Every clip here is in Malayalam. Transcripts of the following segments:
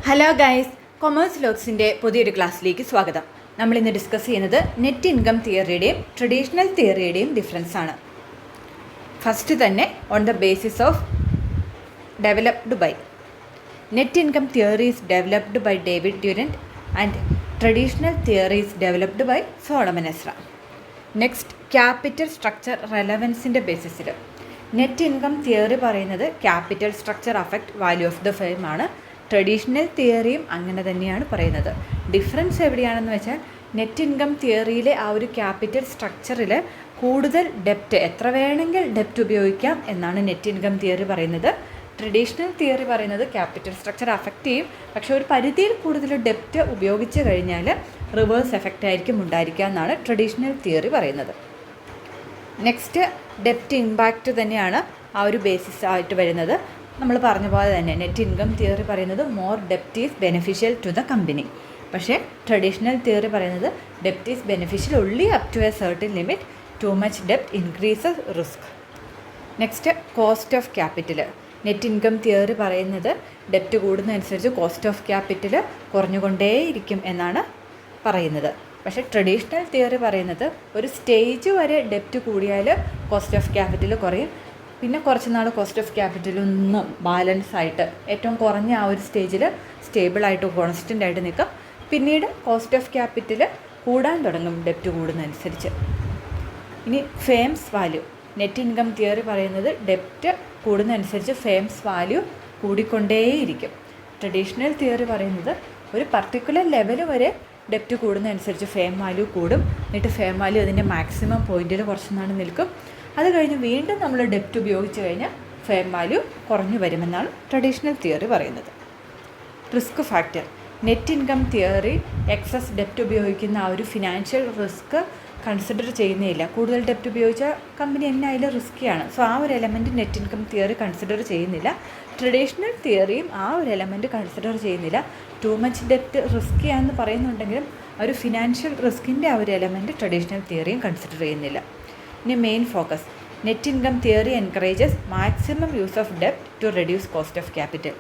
ഹലോ ഗൈസ്, കൊമേഴ്സ് ലോക്സിൻ്റെ പുതിയൊരു ക്ലാസ്സിലേക്ക് സ്വാഗതം. നമ്മളിന്ന് ഡിസ്കസ് ചെയ്യുന്നത് നെറ്റ് ഇൻകം തിയറിയുടെയും ട്രഡീഷണൽ തിയറിയുടെയും ഡിഫറൻസ് ആണ്. ഫസ്റ്റ് തന്നെ on the basis of developed by net income theory is developed by David Durand and traditional theory is developed by Solomon Ezra. Next, capital structure റെലവൻസിൻ്റെ ബേസിസിൽ നെറ്റ് ഇൻകം തിയറി പറയുന്നത് capital structure affect value of the firm ആണ്. ട്രഡീഷണൽ തിയറിയും അങ്ങനെ തന്നെയാണ് പറയുന്നത്. ഡിഫറൻസ് എവിടെയാണെന്ന് വെച്ചാൽ നെറ്റ് ഇൻകം തിയറിയിലെ ആ ഒരു ക്യാപിറ്റൽ സ്ട്രക്ചറിൽ കൂടുതൽ ഡെപ്റ്റ്, എത്ര വേണമെങ്കിൽ ഡെപ്റ്റ് ഉപയോഗിക്കാം എന്നാണ് നെറ്റ് ഇൻകം തിയറി പറയുന്നത്. ട്രഡീഷണൽ തിയറി പറയുന്നത് ക്യാപിറ്റൽ സ്ട്രക്ചർ അഫക്റ്റ് ചെയ്യും, പക്ഷേ ഒരു പരിധിയിൽ കൂടുതൽ ഡെപ്റ്റ് ഉപയോഗിച്ച് കഴിഞ്ഞാൽ റിവേഴ്സ് എഫക്റ്റ് ആയിരിക്കും ഉണ്ടായിരിക്കുക എന്നാണ് ട്രഡീഷണൽ തിയറി പറയുന്നത്. നെക്സ്റ്റ്, ഡെപ്റ്റ് ഇമ്പാക്റ്റ് തന്നെയാണ് ആ ഒരു ബേസിസ് ആയിട്ട് വരുന്നത്. നമ്മൾ പറഞ്ഞ പോലെ തന്നെ നെറ്റ് ഇൻകം തിയറി പറയുന്നത് more ഡെപ്റ്റ് is beneficial to the company, പക്ഷേ ട്രഡീഷണൽ തിയറി പറയുന്നത് ഡെപ്റ്റ് is beneficial only up to A certain limit, too much ഡെപ്റ്റ് increases risk. Next, cost of capital. Net income theory പറയുന്നത് ഡെപ്റ്റ് കൂടുന്നതനുസരിച്ച് കോസ്റ്റ് ഓഫ് ക്യാപിറ്റൽ കുറഞ്ഞുകൊണ്ടേയിരിക്കും എന്നാണ് പറയുന്നത്. പക്ഷേ ട്രഡീഷണൽ തിയറി പറയുന്നത് ഒരു സ്റ്റേജ് വരെ ഡെപ്റ്റ് കൂടിയാൽ കോസ്റ്റ് ഓഫ് ക്യാപിറ്റൽ കുറയും, പിന്നെ കുറച്ച് നാൾ കോസ്റ്റ് ഓഫ് ക്യാപിറ്റലൊന്ന് ബാലൻസ് ആയിട്ട് ഏറ്റവും കുറഞ്ഞ ആ ഒരു സ്റ്റേജിൽ സ്റ്റേബിളായിട്ട് കോൺസ്റ്റൻ്റ് ആയിട്ട് നിൽക്കും. പിന്നീട് കോസ്റ്റ് ഓഫ് ക്യാപിറ്റൽ കൂടാൻ തുടങ്ങും ഡെപ്റ്റ് കൂടുന്നതനുസരിച്ച്. ഇനി firms value. Net income theory പറയുന്നത് ഡെപ്റ്റ് കൂടുന്നതനുസരിച്ച് ഫേംസ് വാല്യൂ കൂടിക്കൊണ്ടേയിരിക്കും. ട്രഡീഷണൽ തിയറി പറയുന്നത് ഒരു പർട്ടിക്കുലർ ലെവൽ വരെ ഡെപ്റ്റ് കൂടുന്നതനുസരിച്ച് ഫേം വാല്യൂ കൂടും, എന്നിട്ട് ഫേം വാല്യൂ അതിൻ്റെ മാക്സിമം പോയിൻറ്റിൽ കുറച്ച് നാൾ നിൽക്കും. അത് കഴിഞ്ഞ് വീണ്ടും നമ്മൾ ഡെപ്റ്റ് ഉപയോഗിച്ച് കഴിഞ്ഞാൽ ഫേം വാല്യൂ കുറഞ്ഞു വരുമെന്നാണ് ട്രഡീഷണൽ തിയറി പറയുന്നത്. Risk factor. Net income theory excess ഡെപ്റ്റ് ഉപയോഗിക്കുന്ന ആ ഒരു ഫിനാൻഷ്യൽ റിസ്ക് കൺസിഡർ ചെയ്യുന്നില്ല. കൂടുതൽ ഡെപ്റ്റ് ഉപയോഗിച്ചാൽ കമ്പനി എന്നായാലും റിസ്ക്കിയാണ്. സോ ആ ഒരു element net income theory consider ചെയ്യുന്നില്ല. ട്രഡീഷണൽ തിയറിയും ആ ഒരു എലമെൻറ്റ് കൺസിഡർ ചെയ്യുന്നില്ല. ടു മച്ച് ഡെപ്റ്റ് റിസ്ക്കിയാണെന്ന് പറയുന്നുണ്ടെങ്കിലും ആ ഒരു ഫിനാൻഷ്യൽ റിസ്കിൻ്റെ ആ ഒരു എലമെൻറ്റ് ട്രഡീഷണൽ തിയറിയും കൺസിഡർ ചെയ്യുന്നില്ല. ഇനി main focus. Net income theory encourages maximum use of ഡെപ്റ്റ് to reduce cost of capital.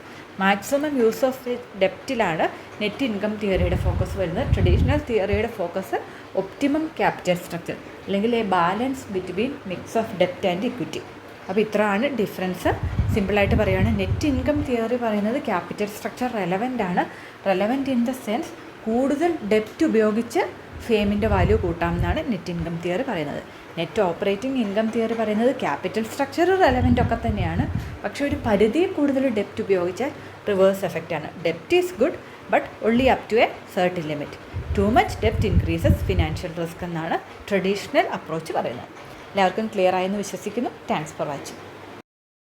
Maximum use of ഡെപ്റ്റിലാണ് നെറ്റ് ഇൻകം തിയറിയുടെ ഫോക്കസ് വരുന്നത്. ട്രഡീഷണൽ തിയറിയുടെ ഫോക്കസ് ഒപ്റ്റിമം ക്യാപിറ്റൽ സ്ട്രക്ചർ, അല്ലെങ്കിൽ a balance between mix of ഡെപ്റ്റ് ആൻഡ് ഇക്വിറ്റി. അപ്പോൾ ഇത്രയാണ് ഡിഫറൻസ്. സിമ്പിളായിട്ട് പറയുകയാണ്, നെറ്റ് ഇൻകം തിയറി പറയുന്നത് ക്യാപിറ്റൽ സ്ട്രക്ചർ റെലവൻ്റ് ആണ്. റെലവൻ്റ് ഇൻ ദ സെൻസ് കൂടുതൽ ഡെപ്റ്റ് ഉപയോഗിച്ച് ഫേമിൻ്റെ വാല്യൂ കൂട്ടാമെന്നാണ് നെറ്റ് ഇൻകം തിയറി പറയുന്നത്. നെറ്റ് ഓപ്പറേറ്റിംഗ് ഇൻകം തിയറി പറയുന്നത് ക്യാപിറ്റൽ സ്ട്രക്ചർ റെലവൻ്റ് ഒക്കെ തന്നെയാണ്, പക്ഷേ ഒരു പരിധിയിൽ കൂടുതൽ ഡെപ്റ്റ് ഉപയോഗിച്ചാൽ reverse എഫക്റ്റാണ്. ഡെപ്റ്റ് is good but only up to A certain limit. Too much ഡെപ്റ്റ് increases financial risk എന്നാണ് ട്രഡീഷണൽ അപ്രോച്ച് പറയുന്നത്. എല്ലാവർക്കും ക്ലിയർ ആയെന്ന് വിശ്വസിക്കുന്നു. Thanks for watching.